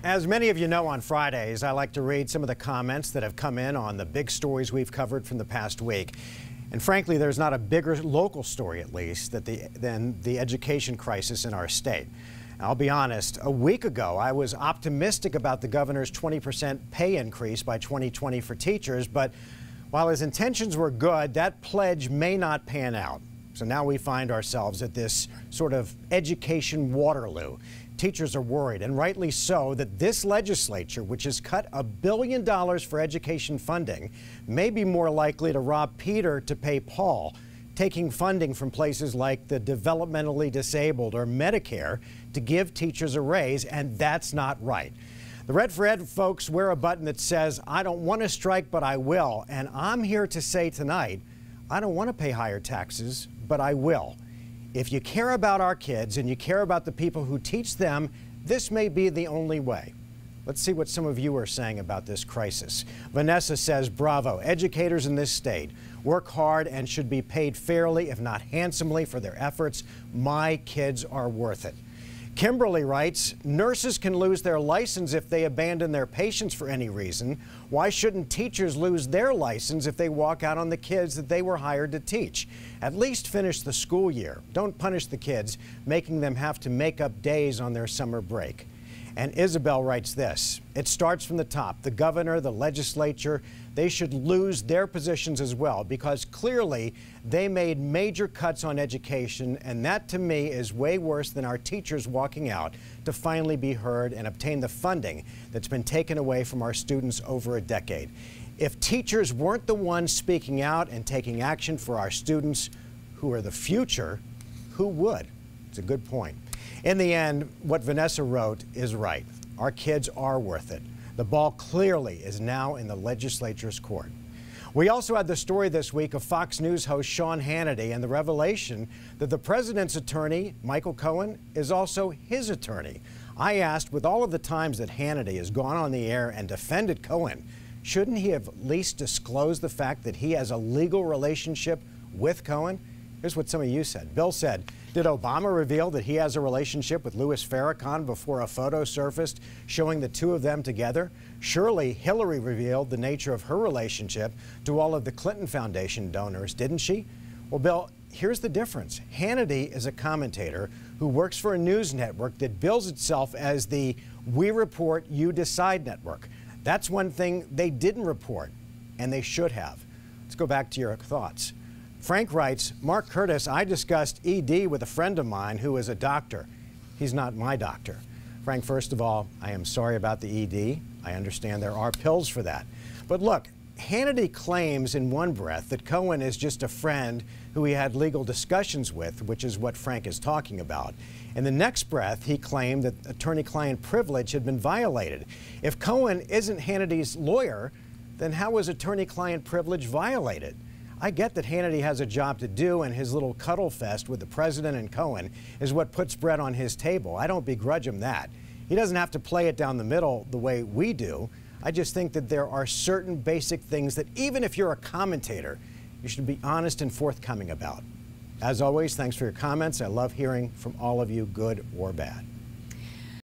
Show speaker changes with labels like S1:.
S1: As many of you know, on Fridays, I like to read some of the comments that have come in on the big stories we've covered from the past week. And frankly, there's not a bigger local story, at least, than the education crisis in our state. I'll be honest, a week ago, I was optimistic about the governor's 20% pay increase by 2020 for teachers, but while his intentions were good, that pledge may not pan out. So now we find ourselves at this sort of education Waterloo. Teachers are worried, and rightly so, that this legislature, which has cut $1 billion for education funding, may be more likely to rob Peter to pay Paul, taking funding from places like the developmentally disabled or Medicare to give teachers a raise, and that's not right. The Red for Ed folks wear a button that says, "I don't want to strike, but I will." And I'm here to say tonight, I don't want to pay higher taxes, but I will. If you care about our kids and you care about the people who teach them, this may be the only way. Let's see what some of you are saying about this crisis. Vanessa says, "Bravo, educators in this state work hard and should be paid fairly, if not handsomely, for their efforts. My kids are worth it." Kimberly writes, "Nurses can lose their license if they abandon their patients for any reason. Why shouldn't teachers lose their license if they walk out on the kids that they were hired to teach? At least finish the school year. Don't punish the kids, making them have to make up days on their summer break." And Isabel writes this, "It starts from the top. The governor, the legislature, they should lose their positions as well, because clearly they made major cuts on education, and that to me is way worse than our teachers walking out to finally be heard and obtain the funding that's been taken away from our students over a decade. If teachers weren't the ones speaking out and taking action for our students, who are the future, who would?" It's a good point. In the end, what Vanessa wrote is right. Our kids are worth it. The ball clearly is now in the legislature's court. We also had the story this week of Fox News host Sean Hannity and the revelation that the president's attorney, Michael Cohen, is also his attorney. I asked, with all of the times that Hannity has gone on the air and defended Cohen, shouldn't he have at least disclosed the fact that he has a legal relationship with Cohen? Here's what some of you said. Bill said, "Did Obama reveal that he has a relationship with Louis Farrakhan before a photo surfaced showing the two of them together? Surely Hillary revealed the nature of her relationship to all of the Clinton Foundation donors, didn't she?" Well, Bill, here's the difference. Hannity is a commentator who works for a news network that bills itself as the "We Report, You Decide" network. That's one thing they didn't report, and they should have. Let's go back to your thoughts. Frank writes, "Mark Curtis, I discussed ED with a friend of mine who is a doctor. He's not my doctor." Frank, first of all, I am sorry about the ED. I understand there are pills for that. But look, Hannity claims in one breath that Cohen is just a friend who he had legal discussions with, which is what Frank is talking about. In the next breath, he claimed that attorney-client privilege had been violated. If Cohen isn't Hannity's lawyer, then how was attorney-client privilege violated? I get that Hannity has a job to do, and his little cuddle fest with the president and Cohen is what puts bread on his table. I don't begrudge him that. He doesn't have to play it down the middle the way we do. I just think that there are certain basic things that even if you're a commentator, you should be honest and forthcoming about. As always, thanks for your comments. I love hearing from all of you, good or bad.